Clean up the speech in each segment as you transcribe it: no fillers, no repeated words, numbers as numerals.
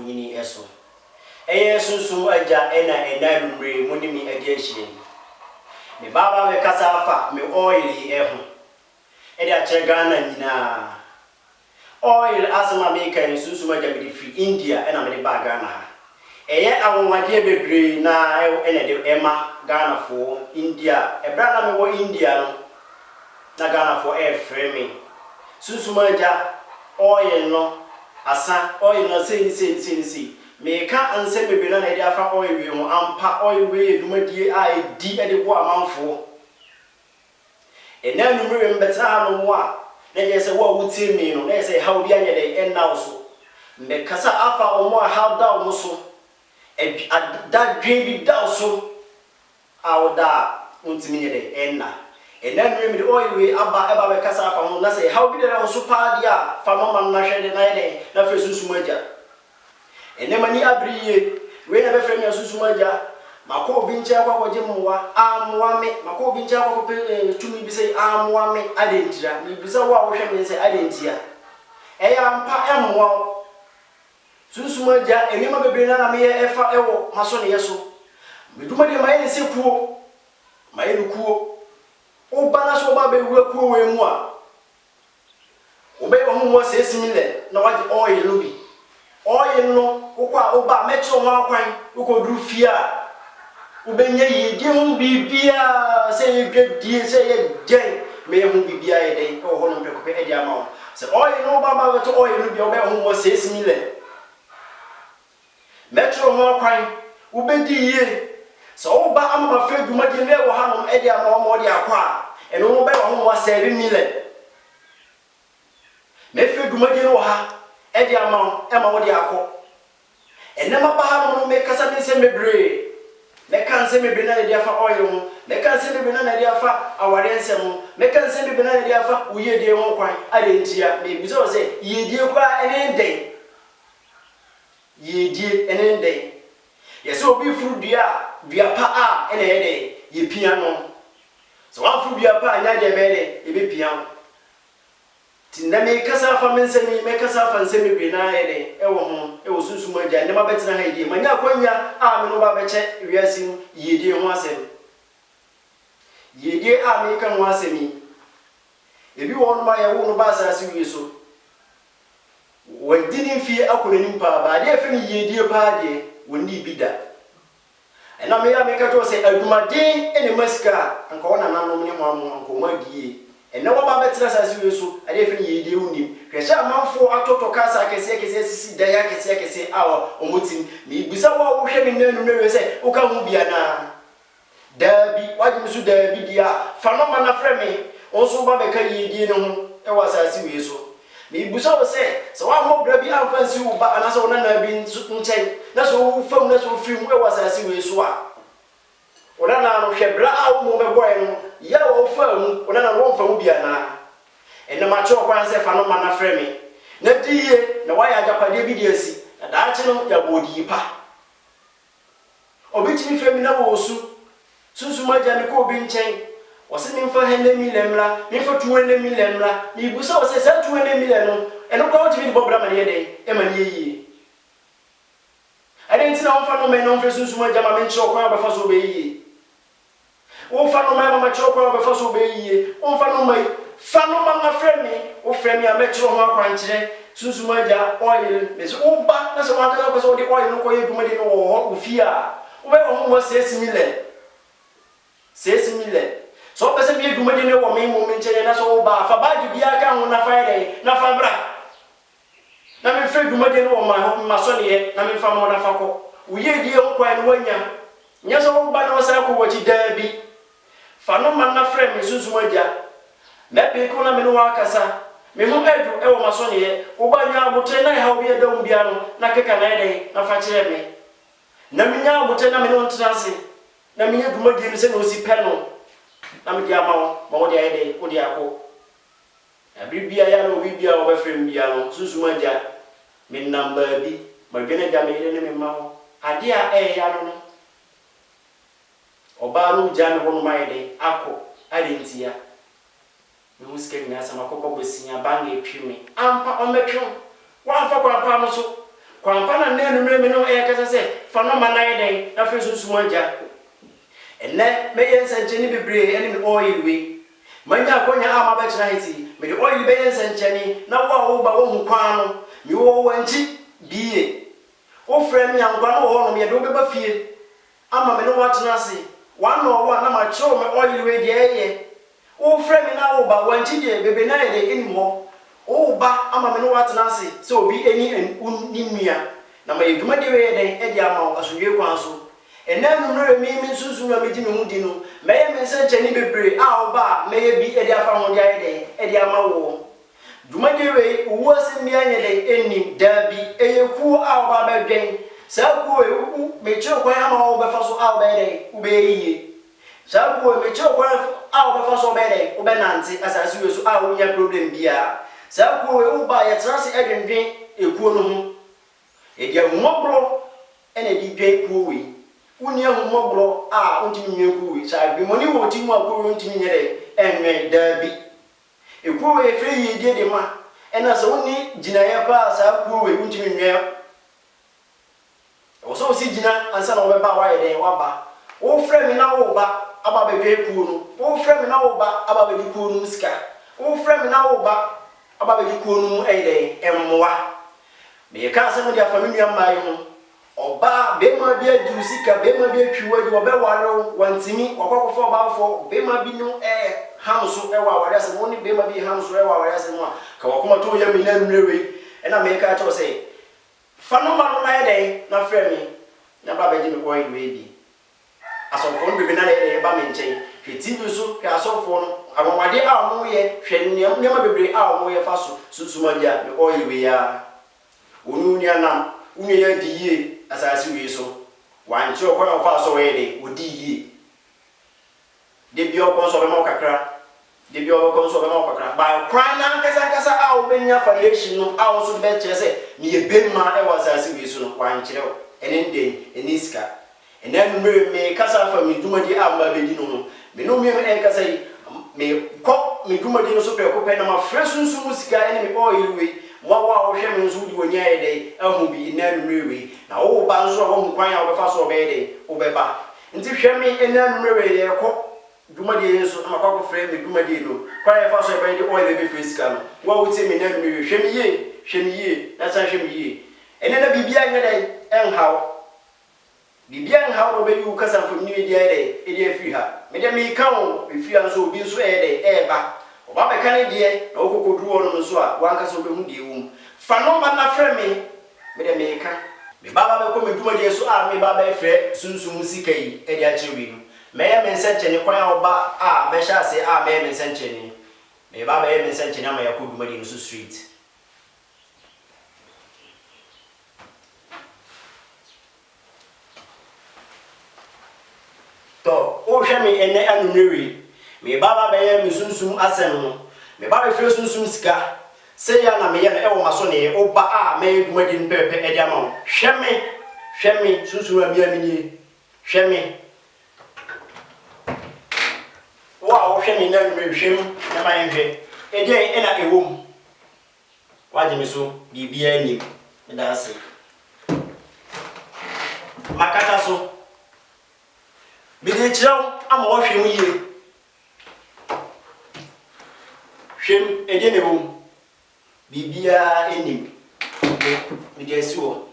nyini eso eye sunsun aja ena numre munimi ade ahie me baba me kasa afa me oil eho ede a che Ghana nyina oil asma me kan sunsun aja me free India ena me ba Ghana eye awonwade bebre na ena de ema Ghana for India ebra na me wo India no na Ghana for free me sunsun aja oil no asa oil no sei me ka anse bebe na ede afa oil we ho ampa oil we edumadie a edi ede bo amanfo ena numere mbeta no mo a na je se wo wutie mi no na se how bia nye de enna so me kasa afa omo a how da omo so e da dream bi da so awda untimi nye de enna ena numere mi de oil we aba be kasa afa ho na se how bi de na so pa dia fa mama na hwede na ede na fe susumaja enemani abriye we na be frame asusumaja mako binche akwa jemwa amwa me mako binche akwa tumi bi sei amwa me adentira ni bisa wa wo hwe me sei adentia eya mpa emwa susumaja enema bebre na me efa ewo maso ne yeso meduma de maye se kuo maye kuo oba na so ba be wura kuo we mu a obe wo mu se simile na waje oil no bi oil no ukwa oba metro ho akwan ukoduru fia ubenye yidi hu bibia se yedie se yeden me hu bibia yeden ko ho no pekope edi ama se oil no ba weto oil no bi obe hu mo se simile metro ho akwan ubedi ye se oba ama fa duma de le wo hanom edi ama mo de akwa eno mo be hu mo 7 million me fa duma de no ha edi ama wo de akọ enema ba ha no me kasa ni se mebre me kan se mebre na de afa oil ho me kan se mebre na de afa aware nsem me kan se mebre na de afa uye de ho kwan ade ntia me bi so se yedie kwa ene den yedie ene den yes obi furu dua pa a ene yede ye pia no so wa furu dua pa anya de me de e be pia tinda me kasa fa mensemi me kasa fa nsemi bi na yede ewo ho ewo sunsumu aja ne ma betina ha yede manya kwanya a me no ba beche wiase yede ho asem yede a me kan ho asemi ebi won ma ye wo no ba asase wi so wandini fie akona nimpa ba de afi ni yede pa de woni bida ena me ya me ka to se adumade ene masika anka wona nanom ne ho amu anka ma die ena wo ba betra sase we so ade fe ni yede unim hwese amanfo atoto kasa kese sisi daya kese awo omutim me bisa wo hwe me nanu me we se wo ka hu bia na dabi waji misu dabi dia fanoma na freme onso ba be ka yede ne ho e wa sase we so me bisa wo se wa mo bra bi amfansi wo ba anase wo na bi nchen na so wo fam na so fim e wa sase we so a ona na no hwebra a wo mo be boy no ya wo fam ona na wo fam bia na enema cho kwan se fa no ma na freme na diye na wa ya japade bi di asi na daache no ya bodi pa obitimi fam na wo su susuma ja ne ko bi nchen wose mi mfa hende mi lemla mi fa tuwene mi lemla mi busa wose sa tuwene mi leno eno kwa woti bi bobra ma ne yede e ma ne yiye ade ntina won fa no me no mfa susuma ja ma me nche okwa ba fa so be yiye won fa no ma ma che okwa ba fa so be yiye won fa no mai fa no ma na frame o frame ya me che ho akwa nchire susuma ja oil me so o ba na so wa ka ba so de oil no ko ye duma de no wo ofia wo be ho mo 6 million so pese bi edumade ne wo me mo menche na so ba fa ba di bia ka ho na fa ere na fa bra na me fe edumade ne wo ma so ne na me fa mo na fa ko uye die ho kwa ne wanya nya so ba na sa ko wachi da bi fa no man na frame me sunsumu aja me pe ko na me no akasa me ho edu e wo ma so ne wo ba nya abotre na ha obi edam bia no na keka na ere na fa kire me na me nya abotre na me no ntrase na me nya edumade ne se no si pe no na me dia ma wo dia ede wo dia ko abibia ya no bibia wo be frem bia no susuma dia me number bi ma gene dia me ide ne me ma wo ade a ya no oba no ja me wo ma ide akọ ade ntia me huske ni asa makoko bosia banga epime ampa ometwe wa fa kwa ampa no so kwampana na enumre me no e kasa se fa no manai den na fe sunsun agya enne me yensenche ni bebre ene me oil we manya akonya ama ba kira hiti me de oil be yensenche ni na wo ba wo hu kwan no me wo wanchi biye o frɛ me ankwa no wo no me de wo beba fie ama me no watena ase wan no wo na ma chew me oil we de eye o frɛ me na wo ba wanchi de bebe na ye de enimo o ba ama me no watena ase se obi eni ni nua na ma eduma de we de e de ama asodwe kwan so enam no me sunsun na me di me hu di no me ye me senche ni bebre a wo ba me ye bi e de afa ho de aye de e de ama wo duma de we wo se mi anye de enim da bi e ye ku a wo ba ba dwen sa ku e ku me che kwan ama wo be fa so a wo be de wo be yiye sa ku me che kwan a wo be fa so be de wo be nante asase we so a wo nya problem bia sa ku e wo ba ye trase edwendwen ekuo no ho e de ahumobro ene di dwen ku we woni ahumobro a ontimi nyeku we sa bi moni wo ti mu akuru ontimi nyere enwe da bi ekuo we fre yi de ma ena so woni gina ya pa sa ku we ontimi nwe o so si gina ansa na wo be ba wa ye den wa ba wo fre mi na wo ba aba be dwe ku no wo fre mi na wo ba aba be di ku no ska wo fre mi na wo ba aba be di ku no e den emmoa me ka se mo dia family amai ho oba bema bi adu sika bema bi atwiwa di obe waro wantimi wakokofo baafo bema bi no hamso e wa ware se woni bema bi hamso e wa ware se mo ka wakoma to ya mi na nrewe e na me ka cho se fanoma no na yede na frɛ me na ba beji me koyi we bi asofo no bi na yede ba me nchen hweti bi so ka asofo no awawade a mo ye hwɛ nyama bebre a mo ye fa so susumagya me koyi we ya onu nya nam unye ya di ye asase we so wanche okwa ofa so we de odi ye de bi okon so be ma kakra de bi okon so be ma kakra ba kwan na nkasa a obenya foundation no a wo so be kire se me ye bemma e wa asase we so no wanche o ene ndem ene iska ene numere me kasa fa me dumadi a ma be di no me no me e kasa yi me ko me dumadi no so pe ko pe na ma fresunsu musika ene me oil we wawa wo hwe me nso di wonya ye dai ahu bi na numrewe na wo ba nso wo hu kwan ya wo befa so be dai wo beba nti hwe me na numrewe ye ko dumadi yeso na makwa ko frɛ me dumadi no kwan ya fa so be dai oil be fiska no wo wo ti me na numrewe hwe me ye na san hwe me ye ene na bibia nya dai enhaw bibia enhaw no be yu kasa fo ni di dai e di afiri ha me de me ka wo be fi anso obi nso dai eba oba be kan die na okokodu wono nso a wanka so be hu die wum fa no ba na frɛ me de me ka me baba be ko me duma die so a me baba e frɛ sunsum sika yi e di a chewi no me ya me nsenche ne kwan a oba a me sha se a me nsenche ne me baba e me nsenche na ma ya ko duma die no so street to o hwe me ene anunrewi me baba be ya me sunsum asem no me baba frɛ sunsum sika se ya na me ya na e wo maso ne oba a me dumadi npepe e dia ma hwe me sunsum a bia me ni hwe me wa o hwe me na me hwem na ma nhwe e dia e na ewom waje me so bibia ni me da ase makata so me de chiraw ama wo hwem yie hwem e dia ne bom bibia enim me de asiwo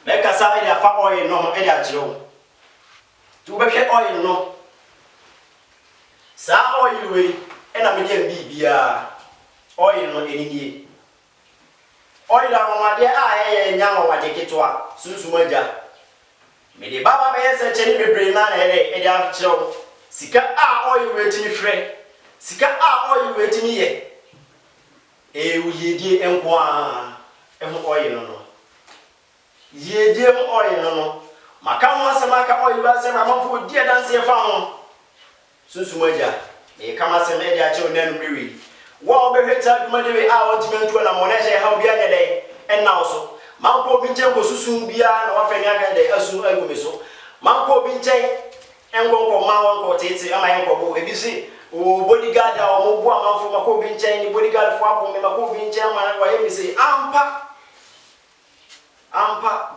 na kasa e da fa oil no e da chiraw tu be hwe oil no sa oil we e na me de bibia oil no eninie oil amade a ye nya wawade ketwa sunsumagya me de baba be yesa cheni bebre na e de achiro sika a oil we timi frɛ sika a oil we timi ye uyedie enko a eho oil no yedie oil no maka ho asema ka oil ba asema mafo die danse fa ho sunsumagya me kama asema e de achiro na numrewi wo be hweta dumade we a wotimi antu na mo na hye ha obi anya dai enna so manko bi nchen ko susun bia na wa fanya ga dai asu agumi so manko bi nchen engonko ma wonko tete ama yenko bo ebi si o bodyguard a o mo bo amanfo manko bi nchen ni bodyguard fo abo me manko bi nchen ma wa yemi si ampa ampa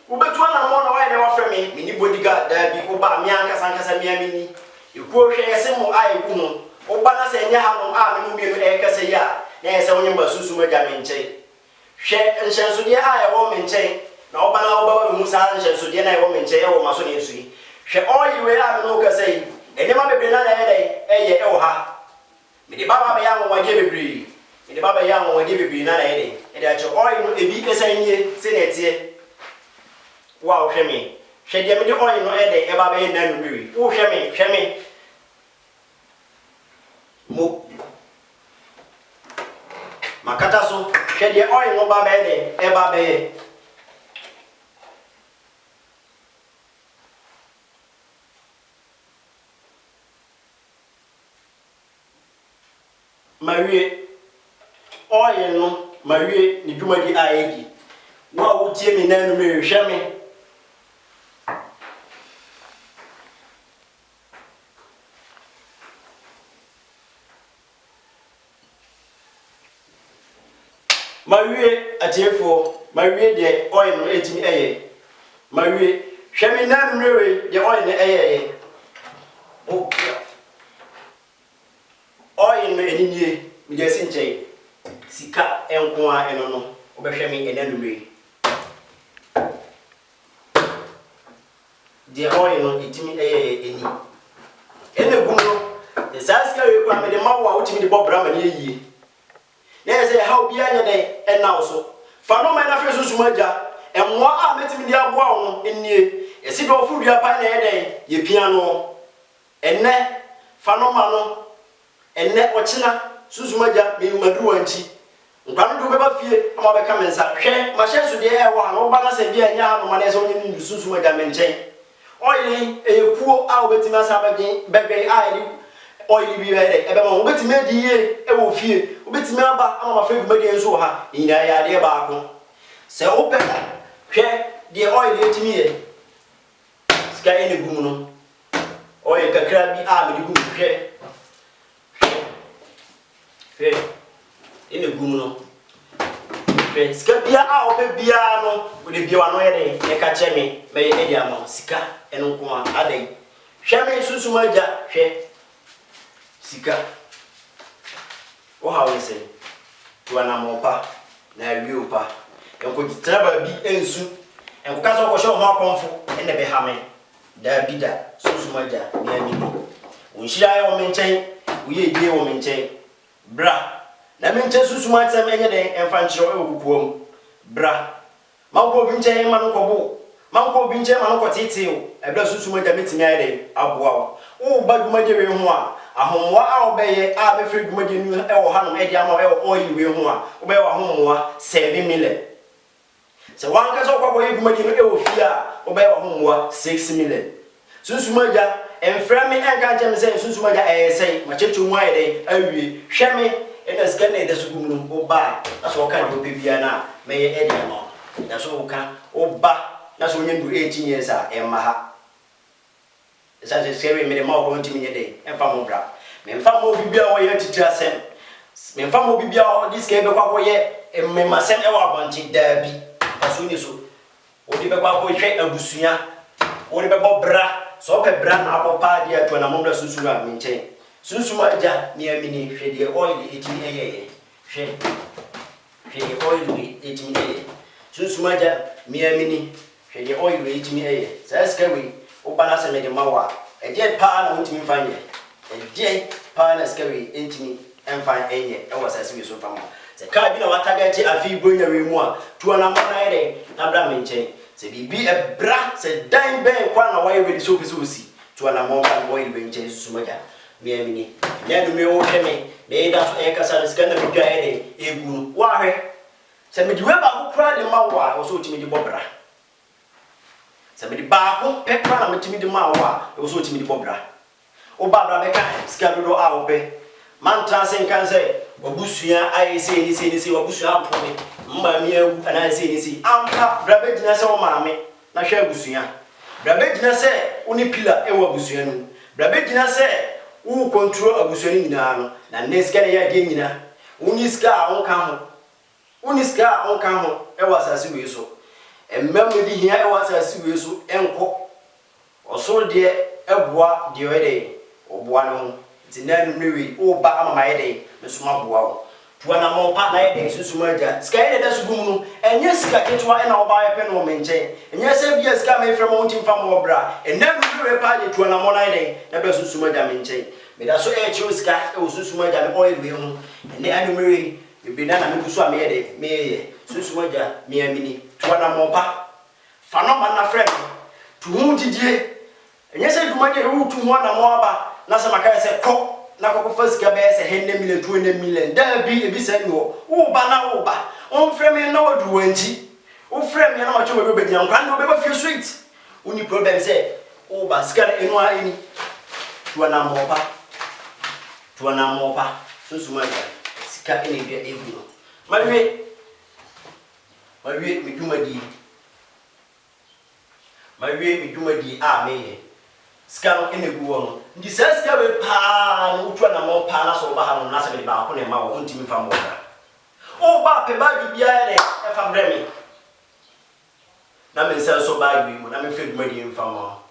ubetu na mo na why na wafre me ni bodyguard da bi oba me ankasa me amini ikuo hwe yese mo ai ku ho oba na se nya ha no a me no bi no e kasa ya na yese wonye basusu maga me nche hwe nshenso de a ye wo me nche na oba na oba mu sa nshenso de na ye wo me nche ye wo maso ne nsu yi hwe oyi we a me no kasa yi enema bebre na na ye eye e wo ha me de baba be ya wo wage bebre me de baba ya wo wage bebre na na ye de a che oyi no ebi kasa nie se na etie wow hweme hwe de me de oyi no e de e baba ye na no biri wo hweme mo makata so hwe de oyi no baba ye de e baba ye mawie oyi no mawie ni dwumadi ayegi wa wo tie me na no me hweme mawie atiefo mawie de oil no etimi eye mawie hwemi na mrewe de oil no eye o oil no eninie mi de sinche sika enko a eno no obehwemi enanumre de oil no etimi eye eni enegum no de saska we kwa me de mawo a otimi de bobra ma ne yie na say how bia nya den enna so fa no man afre so sumaja enwo a metimi dia boa wo ennie esi do fu dua pa na eden ye pia no enne fa no ma no enne ochina susumaja me madu wanchi nkwan do beba fie ama be ka mensa hwe ma hye so de e wo no ba na se bia nya no ma na se onye ni susumaja me nchen oyi eyekuo a obetimi asa bebe a eri oil bi wede ebe ma obetimi adiye e wo fie obetimi aba ama ma fe gumadi enso ha ina ya de ba ko se ope hwe de oil etimi ye ska ene gumu no oil kakra bi a me de gumu hwe ene gumu no hwe ska bia a ope bia no wo de bia no ye de e ka cheme me ye de ama sika eno ko a adai hwe me susumaja hwe sika wo ha we say to anamopa na wiupa enko jitraba bi ensu enko kaso ko sho ho akonfo ene be ha me da bida susumaja ni amini unshira ye wo menchen uye die wo menchen bra na menchen susumaja menye den emfa nchiro e okukuom bra manko bi nchen man ko bo manko bi nchen man ko titio ebra susumaja metimi ayede aboa wo ba dumaje we ho a ahomwa a obeye a be firi dumaje nu e wo hanom e dia ma e wo oyi we ho a obeye wa homwa 7 million se wanka so kwabo ye dumaje nu e wo fi a obeye wa homwa 6 million susumaja enframe enka nche me se susumaja sei ma chechu nwa ye dey awie hweme ena sika na edasugum nu oba aso ka ni obebia na me ye e dia no da so ka oba na so onye ndu 18 years a emma ha esa se seri me de ma ko ntimi nye de emfa mo bra me mfa mo bibia wo ye titira sem me mfa mo bibia wo diske be kwa ko ye me masem e wa banti dabi aso ni so o di be kwa ko hwe abusuya o di be bo bra so pe bra na abo pa dia to na mo bra susu a me nchen susu aja ni amini hwe de oil etimi eye hwe oil etimi eye susu aja mi amini hwe de oil etimi eye sa skawi obana se me de mawa e die pa na ntimi fanye e die pa na skawi ntimi emfa enye e wasa se so famo se ka bi na watagati afi bronya we mu a to na mona ere na bra menche se bibi e bra se dan ben kwa na waye be so bi so si to na mo ba boy be nche susumaja mi amini ya do me wo heme be da so e kasa se kana bi ga ere eguru wa hwe se me di we ba ko kra de mawa o so timi di bobra Somebody baako pekra na metimi de ma wo a e wo so timi de bobra o ba bra be kan sika dodo a wo be man transen kan se obusua ai se ni se obusua apone mma mi awu ana se ni ampa bra be gina se wo maame na hwe abusua bra be gina se oni pillar e wo abusua nu bra be gina se wo control abusua ni nyina no na neska ne ya de nyina woni ska a won kan ho e wo asase we so emmam di hia e wasase we so enko osoro de eboa de ede oboa no nti na nwewe oba ama maye de mesoma boa wo tuana mo pa na ede susuma ja ska ede da sugum no enye sika ketwa e na oba ye pe no menche enye se bia sika me frem won timfa mo bra enna nwewe pa de tuana mo na ede na be susuma ja menche me da so e chi sika e susuma ja me oil we ho ene anumere be na me kuso am ye de me ye susuma ja me amini tuana mo pa fa no man na frem tu hu didie enye se duma de ru tu ho na mo aba na se maka se ko na ko fasika be se henne million 200 million da bi e bi se ni wo ba na wo ba on frame na wodu wanji o frame na ma chomo be gyan kwan no be ba fie sweet uni problem se wo ba sika na enu a eni tuana mo pa so suma ja sika eni bia evu no mawie mi duma di a me sika no enegu won ndi sika we pa no tuana mo pa na so ba ha no na se be ba ko ne ma wo ntimi fa mo ka o ba pe ba bi bia ne e fa bremi na me se so ba bi mo na me fe duma di mfa mo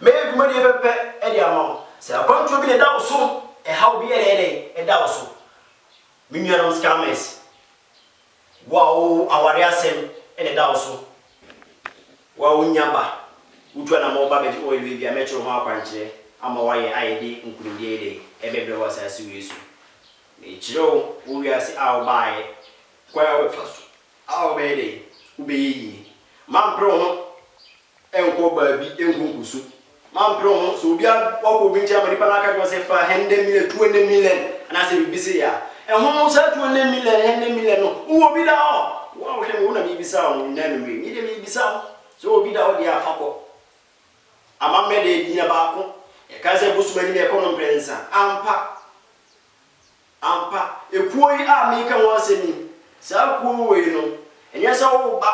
me duma di pepe e di ama se akwantu bi ne da so e ha obi e da so mi nua no scammers wow aware asem e ne da so wow nyamba utuana mo ba be oil we bia metro ho akwanche ama waye ayede nkurindie de ebebre wasase wesu ne chiro wo wiase aw bae kwa we faso aw be de ubeyi mampro ho enko ba bi enkunkusu mampro ho so bia wako bi ntia mari pana ka se fa 100 million 200 million ana se bibisi ya ho sa 200 million 100 million no wo bi da o wo hwe wo na bibisa o nanu mi de bibisa so wo bi da o dia afako amame de dina baako e kaze busumani me ekonom prensa ampa ekuoi a me ka wasemi sa kuo we no enye sa wo ba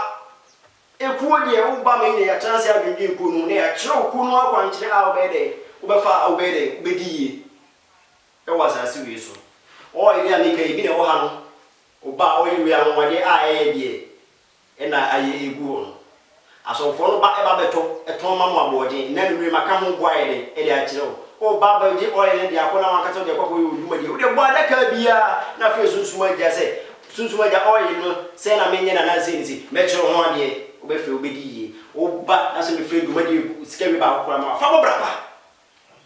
ekuo de wo ba me ne ya chance adwindi nkunu ne ya kire okunu akwankyere a obede ubefa obede ubediye e wasase we so o ile a me ka ibi ne wo ha no oba o yi we anwade a eye die e na aye egu no aso fo no ba e ba beto eton ma mo abode na nure maka ho boaye de akire o ba ba je oil de akona wankata de kwakwo yuduma de de bo adaka bia na fe sunsuma ja se sunsuma ja oil no se na menye na se nsi mekire ho ade obefe obediye o ba na se me fe duma de sika bi ba akora ma fa bo bra ba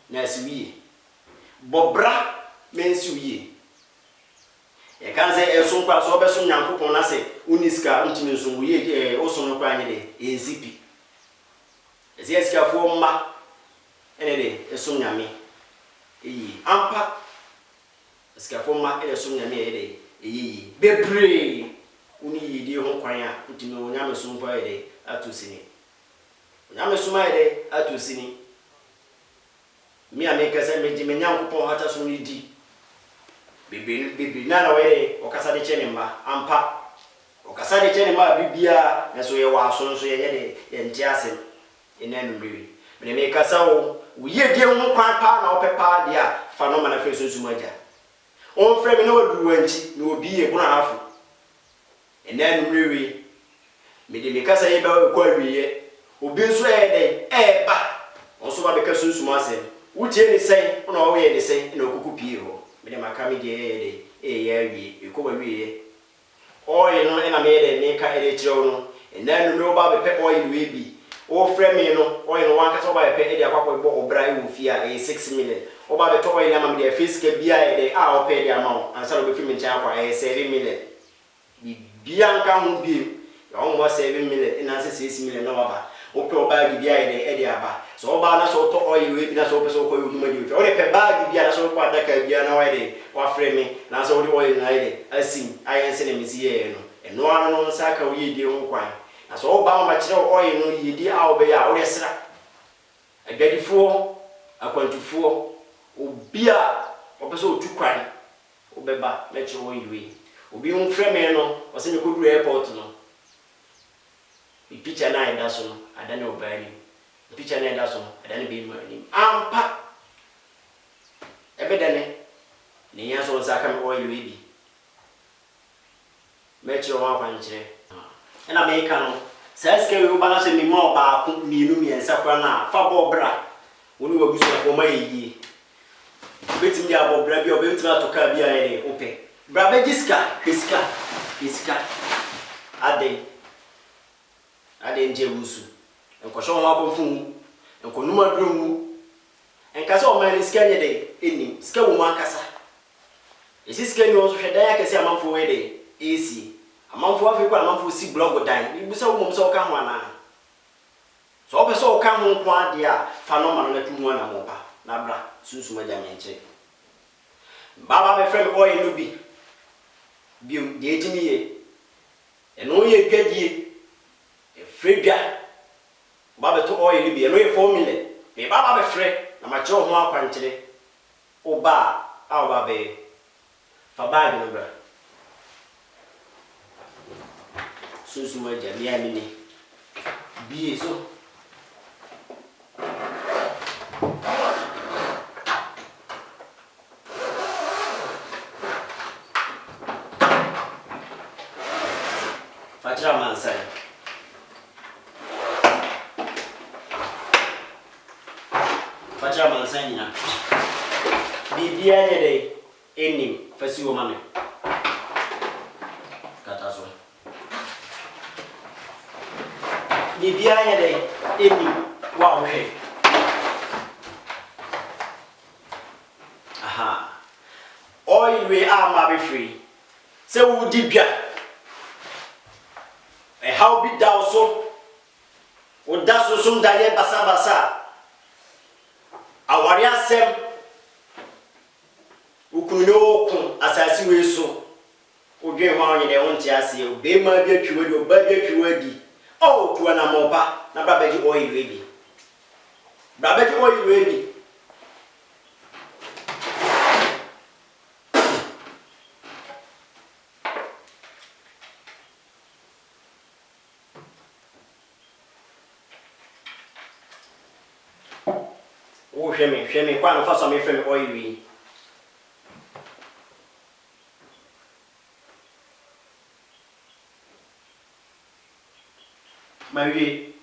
na siwiye bo bra mensiwiye e kan se eso kwa so be so nyankopon na se uniska ntimi nso wuye oso no kwa anye de enzipi eziaska fo mma ene de eso nyame eyi ampa eska fo mma ene so nyame ede eyi bebre uni yidi ho kwan a ntimi onyame so mpa ede atusini onyame so ma ede atusini mi ameka se meji menyankopon hata so ni di bibi na were okasa de chene ma ampa okasa de chene ma bibia na so ye wa so so ye de ye ntiase enanu bibi me me kasa wo ye die ho kwan pa na opepa dia fa no ma na fe so sumaja on frɛ me na wadu wanchi na obi ye bona hafu enanu bibi me de me kasa ye ba ko awiye obi nso ye de ba on so ba be kasa sumase wutie ni sen ona wo ye ni sen na okuku pie ho me makami de wi ekoba wi oil no na me de me ka ere kire no enanu no ba be pe oil we bi o frame me no oil no wanka so ba pe e de akwakọ bo obra e wo fi a 6 million o ba be to oil na ma me de fiska bia e de a o pe de ama ansa no be fi me ncha akwa 7 million bi bia nka ho bi ya o mo 7 million ina 6 million no ba o pe o ba bia e de aba so oba na so to oil we bi na so person ko yuduma di o de pe bag bi na so kwa daka bi na wa de wa frame na so de oil na de asim ayense na misi ye no eno ano no nsa ka wo yedi ho kwan na so oba ma kire oil no yedi a obe ya o de sra agadifo akwantufo obi a opeso otu kwan obeba me kire oil we obi ho frame no o se me ko duru airport no bi picture na ida so no adane obani picture na enda so adane be mani ampa ebedane ne ya so saka me oil we bi metro wa kwanchire na me ka no Says can you balance me more about me and Saprana, Fabo Bra, when we were good for my ye. Betting the above Brabby or Bentra to Cabia, open. Brabejiska, Iska. Ade Jerusu. And Coshon Wapo and Konuma Drum. And Casso man is scanning day, in Skawuma Cassa. Is this can you also had I can say a month for a day? Easy. A month for Africa, a month for see blog or dine. You saw whom so come one. So, I saw come one dear, Phenomenon let you one a mopa. Nabra, Susu Majamenche. Baba, my friend, boy, Nubi. Bill, the 80 me. And only a good ye. A free guy. Baba to oil be a way 4 million. May Baba be free, and my jaw more country. O bar, our baby. For bag number. Susu Maja, Miami. Be so. Fatraman said. Fatraman Sanya. Be the other day, ending for Sue Mammy. Cataso. Be the other day, ending. Wow, hey. Aha. Oil we are maybe free. So, would you get? How be thou so? Would that so soon die basa? Our yasem Ukuno, as I see we so. O dream on in the own tiasi, be my dear to your budget ready. Oh, to an amopa, na babaji oil baby. Babaji oil baby. Oh, shame me, quite a fuss on me from oily. Marie,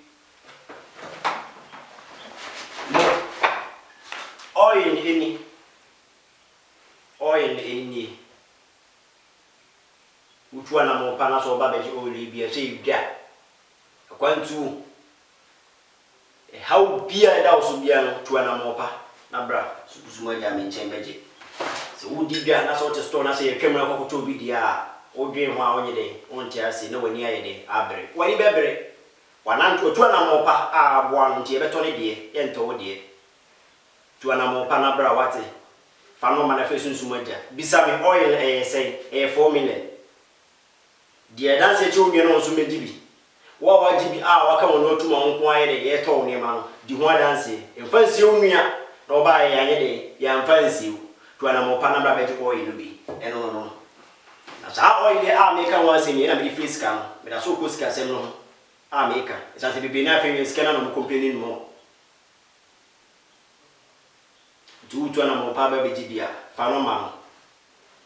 oil in any, which one am more panas or babaji oily be a safe gap. A quantu. How beer also be to an amopa, Nabra, Sumaja in Chambergy. So, would you be an assault stone? I say a camera to be the or dream one day, on Tiasi, no one near a day, Abbey. Why, Bebre? 1 to 2 amopa, one Tiabatoni dear, and told dear. To an amopa Nabra, what a Fano manifestation Sumaja. Beside me, oil, say, 4 million. Dear Dancy, you know, Sumedibi. What would you be our come on to my quiet a told me, man? Do one dancing? In fancy, you no buy a day, young fancy to an amopanaba better oil to be. And no. As our oil, I make a once in the enemy free scam, but I so good scam. I make her. It's as if be nothing is canon complaining more. To an amopaba betibia, Fanoman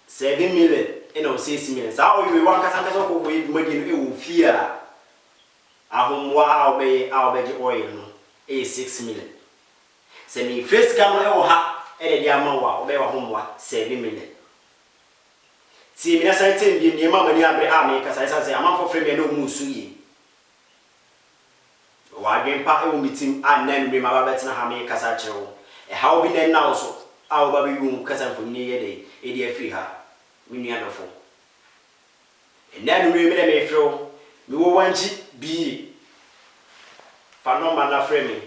7 million, 6 million. How you want to with money fear. Ahom wa obey oil no 6 million. Se me face cam e wo ha e de ama wa obey wa homwa 7 million. Ti mi na san tin bi ni ma mani abre am ka sai say am for frame no mu su yi. Wa gen pa e wo mitim anan bi ma ba betina ha me ka sa kire wo. E ha obi na na so a wo ba bi wu ka san fo ni ye de e de afri ha. Mi nua no fo. E na no mi na me fro mi wo wanchi bi Phenomena framing.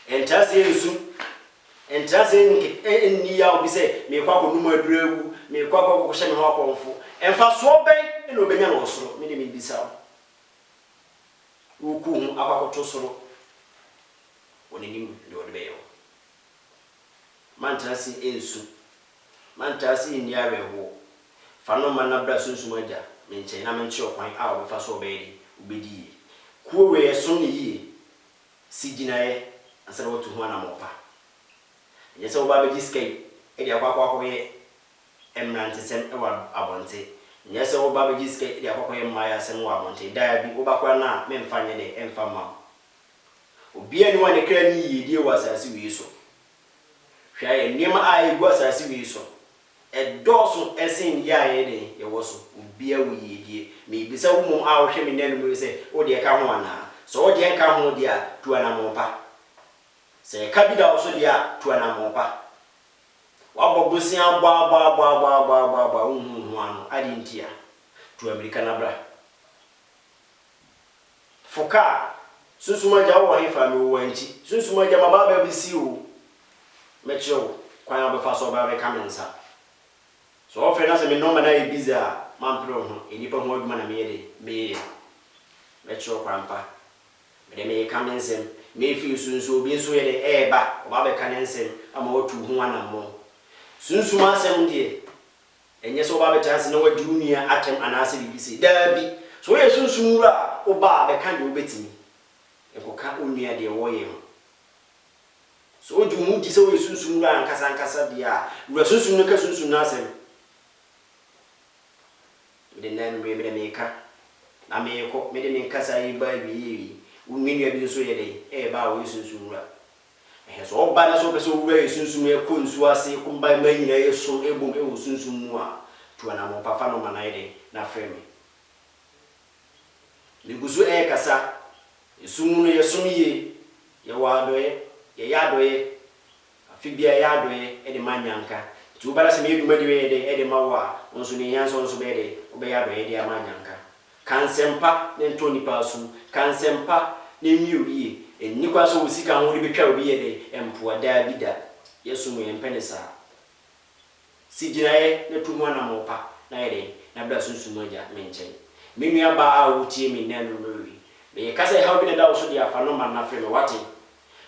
And just and just in Nia be say, me quack no more drew, me quack shame hawk and fast swap bank and obey also, meaning be so. Ukum aqua tosoro when him do the bail. Mantasi in soup. Mantasi in the area war. Phenomena brasus murder, maintain a man show point out with fast obey, obedi. Kuwe son ye, Sidinae, and said to one amopa. Yes, over the escape, Edia Quaque, Emrantis and Abonte, nyese wo ba be giske dia kokoye maya sem wa monte da bi wo ba kwa na me mfa nye de emfa ma obi ani wa ne kra ni yidie wa asase wi so hwa ye niema ai gu asase wi so edoso esen ya ye de ye wo so obi a wo yidie me bisa wo mum a wo hwe me nanu me se wo de ka ho ana so wo de nka ho dia tu ana mo pa se ka bi da wo so dia tu ana mo pa wa bobusia ba anu adi ntia tu America na bra foka susuma ja wo he fa me wo anchi susuma ja mababa bi si o mecho kwan abefa so ba be kamensa so ofe na se me no na e busy a man pro ho enipa ho aduma na me ye me mecho kwampa me de me kamensem me fi sunsu obi nso ye de e ba o ba be kanensem ama otu ho anammo sunsuma asem de enye so ba be chance na wadi unia atem anase bibisi dabi so ye sunsumura o ba be kan de obetimi ekoka unia de wo ye so oju mu di se wo sunsumura ankasa dia wura sunsun no ka sunsun na asem de nan me me ka na me ko me de me kasa yi ba bi yi unwini bi so ye de e ba wo sunsumura so oba na so pese wura yesunsum e ko nsu ase ko mba ma nyina yeso ebom e wo sunsum mu a to na mo papa no manaide na frame ni gusu e kasa yesumu no yesum ye ye wa doye ye ya doye afibia ya doye e de manyanka tu bala se me eduma de we de e de mawa onso ni yanso onso be de obe ya doye de amanyanka kansempa ne ntoni pasu kansempa ne miurie enikwa so usika ho de betwa obi ye de empoa da bida yesu mu empenesa siginaye ne tumu na mopa na ye de na bra sunsun moja menchen menu aba a wutie me nanu mewi be kasa ha bi ne da so de afa no man na frame wati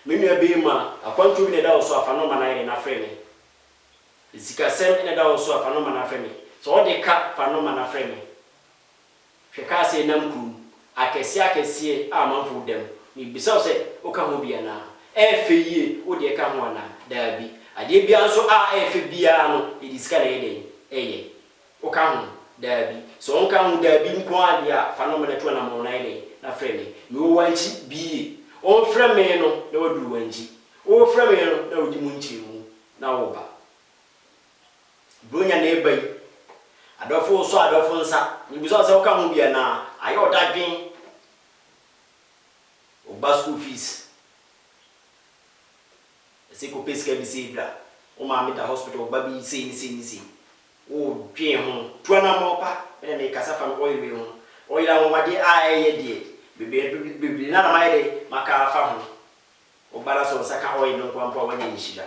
menu abe ma akwantu bi ne da so afa no man na ye na frame sika sem ne da so afa no man na frame so o de ka fa no man na frame hwe ka se namku akesi a manfo dem ni bisa se o ka ho bia na efe yie o de ka ho na da bi ade bia nso a efe bia no e diska na yede eye o ka ho da bi so on ka ho da bi nko ade a fa no me to na mo na yede na frame me o wanchi bi o frame no na wadu wanchi o frame no na wodi mu nchi mu na wo ba bronya na ebai adofo so adofo nsa ni bisa se o ka ho bia na ayo dadwen o school fees ese ko peska bi se bla o ma mi da hospital ba bi se ni o dwen ho to na mo pa be na kasa fa no oil ho oil a mo ma de a ye de bebe na na ma ye de maka fa ho o bala so saka oil no kwa mpa wa ni shida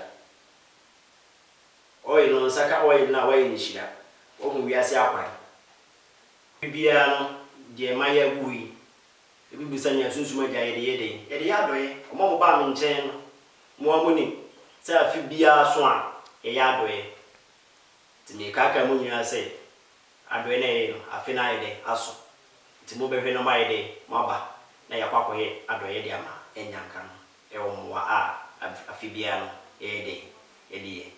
oil no saka oil na wa ni shida o hu wi ase akwan bibia no de ma ya gui ebi bisanya sunsuma ja ye de ya doye o mo ba mi nchen mo amuni se afi bia so a ye ya doye ti me kaka mu nyina se adoye na ye no afi na ye de aso ti mo behwe no ma ye de mo ba na ya kwakoye adoye de ama enyanka no e wo mo a afi bia no ye de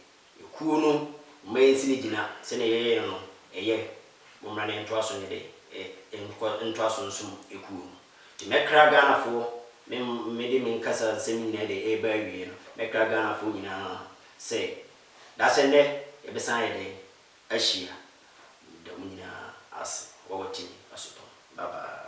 ekuo no mmensi ni gina se na ye no eye mo mra na nto aso ne de nto aso nsum ekuo ti mekra Ghana fo me de min kasa semi ne de e ba wie no mekra Ghana fo nyina se da sende e be san ye de ahia da mu nyina as wo wati asoto baba